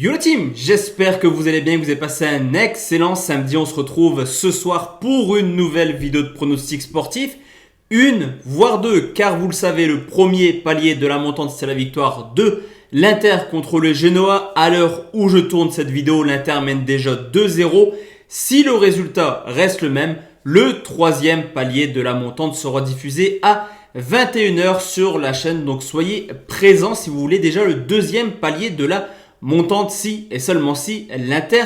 Yo la team, j'espère que vous allez bien, que vous avez passé un excellent samedi. On se retrouve ce soir pour une nouvelle vidéo de pronostic sportif. Une, voire deux, car vous le savez, le premier palier de la montante, c'est la victoire de l'Inter contre le Genoa. À l'heure où je tourne cette vidéo, l'Inter mène déjà 2-0. Si le résultat reste le même, le troisième palier de la montante sera diffusé à 21h sur la chaîne. Donc soyez présents si vous voulez déjà le deuxième palier de la montante, si et seulement si l'Inter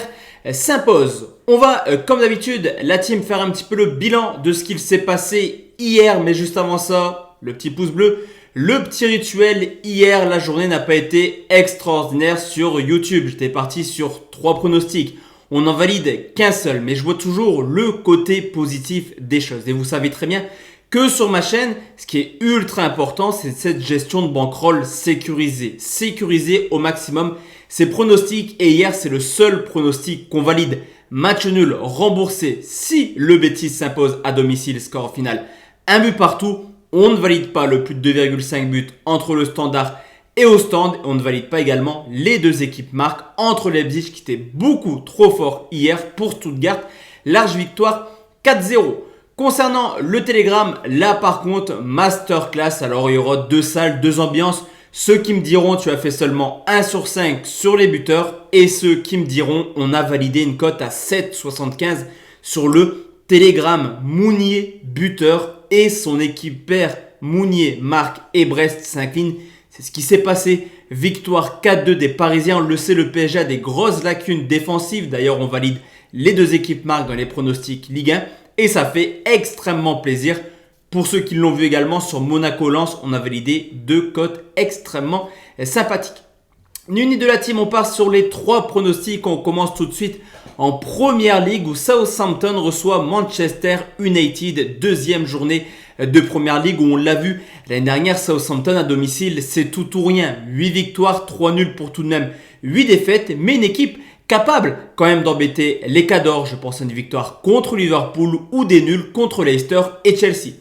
s'impose. On va, comme d'habitude, la team faire un petit peu le bilan de ce qu'il s'est passé hier. Mais juste avant ça, le petit pouce bleu. Le petit rituel, hier, la journée n'a pas été extraordinaire sur YouTube. J'étais parti sur 3 pronostics. On n'en valide qu'un seul, mais je vois toujours le côté positif des choses. Et vous savez très bien que sur ma chaîne, ce qui est ultra important, c'est cette gestion de bankroll sécurisée. Sécurisée au maximum ces pronostics. Et hier, c'est le seul pronostic qu'on valide. Match nul remboursé si le Betis s'impose à domicile, score final 1 but partout. On ne valide pas le plus de 2,5 buts entre le Standard et au stand. On ne valide pas également les deux équipes marques entre Leipzig qui était beaucoup trop fort hier pour Stuttgart. Large victoire 4-0. Concernant le Telegram, là par contre, masterclass. Alors il y aura 2 salles, 2 ambiances. Ceux qui me diront tu as fait seulement 1 sur 5 sur les buteurs et ceux qui me diront on a validé une cote à 7,75 sur le Telegram. Mounier buteur et son équipe paire Mounier, Marc et Brest s'inclinent. C'est ce qui s'est passé. Victoire 4-2 des Parisiens. On le sait, le PSG a des grosses lacunes défensives. D'ailleurs, on valide les deux équipes marques dans les pronostics Ligue 1 et ça fait extrêmement plaisir. Pour ceux qui l'ont vu également sur Monaco-Lens, on a validé 2 cotes extrêmement sympathiques. Ni de la team, on part sur les 3 pronostics. On commence tout de suite en première ligue où Southampton reçoit Manchester United. Deuxième journée de première ligue où on l'a vu l'année dernière, Southampton à domicile, c'est tout ou rien. 8 victoires, 3 nuls pour tout de même 8 défaites, mais une équipe capable quand même d'embêter les Cadors. Je pense à une victoire contre Liverpool ou des nuls contre Leicester et Chelsea.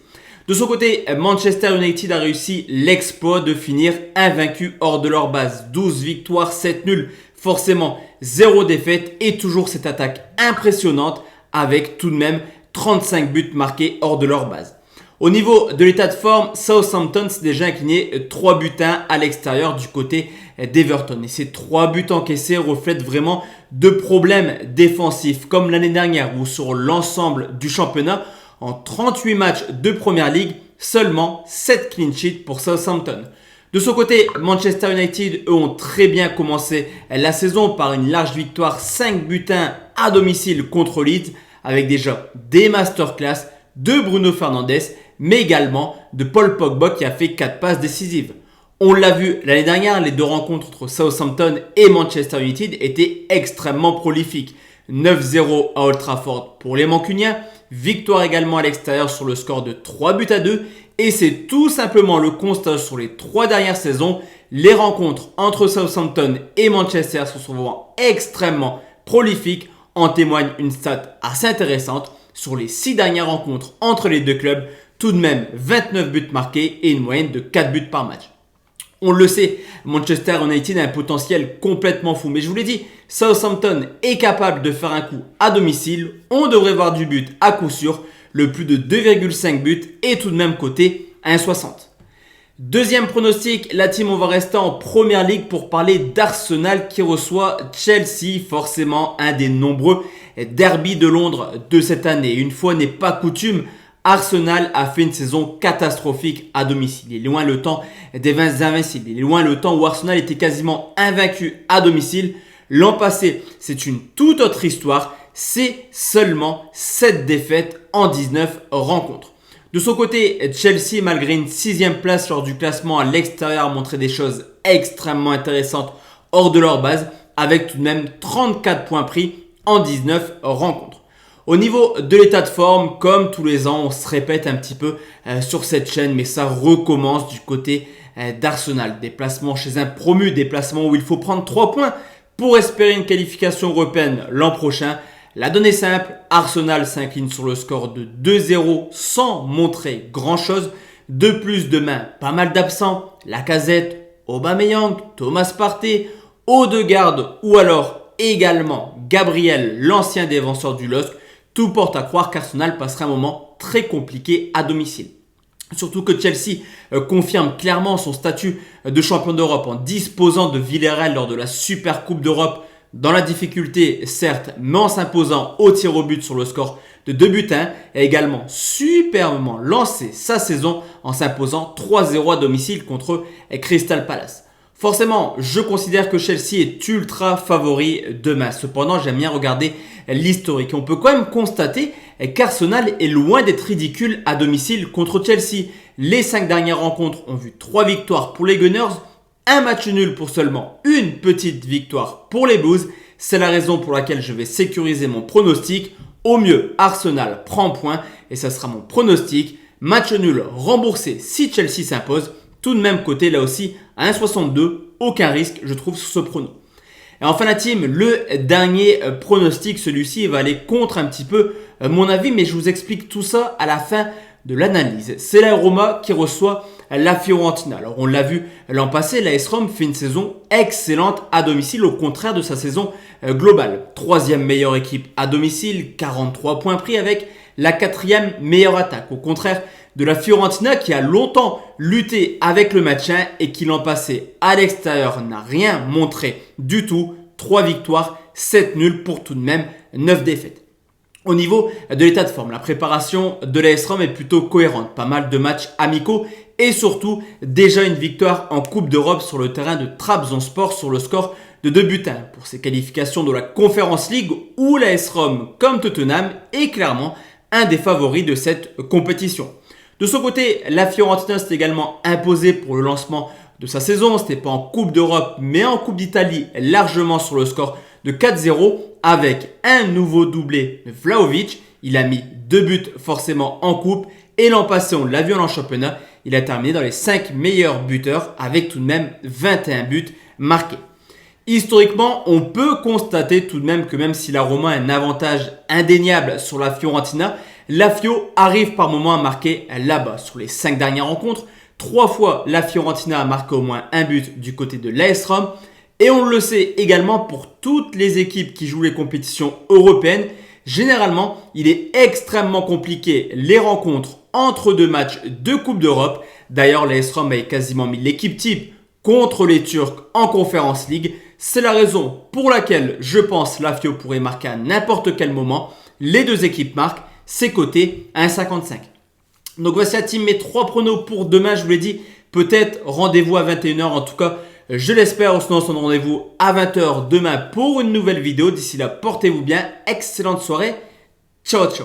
De son côté, Manchester United a réussi l'exploit de finir invaincu hors de leur base. 12 victoires, 7 nuls, forcément 0 défaite et toujours cette attaque impressionnante avec tout de même 35 buts marqués hors de leur base. Au niveau de l'état de forme, Southampton s'est déjà incliné 3 buts 1 à l'extérieur du côté d'Everton. Et ces 3 buts encaissés reflètent vraiment de problèmes défensifs comme l'année dernière où sur l'ensemble du championnat, en 38 matchs de Première Ligue, seulement 7 clean sheets pour Southampton. De son côté, Manchester United, eux, ont très bien commencé la saison par une large victoire 5 buts 1 à domicile contre Leeds avec déjà des masterclass de Bruno Fernandes mais également de Paul Pogba qui a fait 4 passes décisives. On l'a vu l'année dernière, les 2 rencontres entre Southampton et Manchester United étaient extrêmement prolifiques. 9-0 à Old Trafford pour les Mancuniens. Victoire également à l'extérieur sur le score de 3 buts à 2. Et c'est tout simplement le constat sur les 3 dernières saisons. Les rencontres entre Southampton et Manchester sont souvent extrêmement prolifiques. En témoigne une stat assez intéressante. Sur les 6 dernières rencontres entre les deux clubs, tout de même 29 buts marqués et une moyenne de 4 buts par match. On le sait, Manchester United a un potentiel complètement fou. Mais je vous l'ai dit, Southampton est capable de faire un coup à domicile. On devrait voir du but à coup sûr. Le plus de 2,5 buts est tout de même coté à 1,60. Deuxième pronostic, la team, on va rester en première ligue pour parler d'Arsenal qui reçoit Chelsea. Forcément, un des nombreux derbys de Londres de cette année. Une fois n'est pas coutume, Arsenal a fait une saison catastrophique à domicile. Il est loin le temps des invincibles. Il est loin le temps où Arsenal était quasiment invaincu à domicile. L'an passé, c'est une toute autre histoire. C'est seulement 7 défaites en 19 rencontres. De son côté, Chelsea, malgré une 6e place lors du classement à l'extérieur, a montré des choses extrêmement intéressantes hors de leur base, avec tout de même 34 points pris en 19 rencontres. Au niveau de l'état de forme, comme tous les ans, on se répète un petit peu sur cette chaîne, mais ça recommence du côté d'Arsenal. Déplacement chez un promu, déplacement où il faut prendre 3 points pour espérer une qualification européenne l'an prochain. La donnée est simple, Arsenal s'incline sur le score de 2-0 sans montrer grand chose. De plus, demain, pas mal d'absents, Lacazette, Aubameyang, Thomas Partey, Odegaard ou alors également Gabriel, l'ancien défenseur du LOSC. Tout porte à croire qu'Arsenal passera un moment très compliqué à domicile. Surtout que Chelsea confirme clairement son statut de champion d'Europe en disposant de Villarreal lors de la Super Coupe d'Europe dans la difficulté certes, mais en s'imposant au tir au but sur le score de 2-1 et également superbement lancé sa saison en s'imposant 3-0 à domicile contre Crystal Palace. Forcément, je considère que Chelsea est ultra favori demain. Cependant, j'aime bien regarder l'historique. On peut quand même constater qu'Arsenal est loin d'être ridicule à domicile contre Chelsea. Les 5 dernières rencontres ont vu 3 victoires pour les Gunners, un match nul pour seulement une petite victoire pour les Blues. C'est la raison pour laquelle je vais sécuriser mon pronostic. Au mieux, Arsenal prend point et ça sera mon pronostic. Match nul remboursé si Chelsea s'impose. Tout de même côté, là aussi, à 1,62, aucun risque, je trouve, sur ce prono. Et enfin la team, le dernier pronostic, celui-ci va aller contre un petit peu mon avis, mais je vous explique tout ça à la fin de l'analyse. C'est la Roma qui reçoit la Fiorentina. Alors on l'a vu l'an passé, la AS Rome fait une saison excellente à domicile, au contraire de sa saison globale. 3e meilleure équipe à domicile, 43 points pris avec la 4e meilleure attaque. Au contraire de la Fiorentina qui a longtemps lutté avec le maintien et qui l'an passé à l'extérieur n'a rien montré du tout. 3 victoires, 7 nuls pour tout de même 9 défaites. Au niveau de l'état de forme, la préparation de l'AS Rome est plutôt cohérente. Pas mal de matchs amicaux et surtout déjà une victoire en Coupe d'Europe sur le terrain de Trabzonspor sur le score de 2-1 pour ses qualifications de la Conference League où l'AS Rome, comme Tottenham, est clairement un des favoris de cette compétition. De son côté, la Fiorentina s'est également imposée pour le lancement de sa saison. Ce n'était pas en Coupe d'Europe, mais en Coupe d'Italie, largement sur le score de 4-0, avec un nouveau doublé de Vlahovic. Il a mis 2 buts forcément en Coupe. Et l'an passé, on l'a vu en championnat, il a terminé dans les 5 meilleurs buteurs, avec tout de même 21 buts marqués. Historiquement, on peut constater tout de même que même si la Roma a un avantage indéniable sur la Fiorentina, la Fio arrive par moments à marquer là-bas. Sur les 5 dernières rencontres, 3 fois la Fiorentina a marqué au moins un but du côté de l'AS Rome. Et on le sait également pour toutes les équipes qui jouent les compétitions européennes. Généralement, il est extrêmement compliqué les rencontres entre 2 matchs de Coupe d'Europe. D'ailleurs, l'AS Rome a quasiment mis l'équipe type contre les Turcs en Conference League. C'est la raison pour laquelle je pense la Fio pourrait marquer à n'importe quel moment. Les 2 équipes marquent. C'est coté à 1,55. Donc voici la team, mes 3 pronos pour demain. Je vous l'ai dit, peut-être rendez-vous à 21h. En tout cas, je l'espère. Sinon, on se donne rendez-vous à 20h demain pour une nouvelle vidéo. D'ici là, portez-vous bien. Excellente soirée. Ciao, ciao.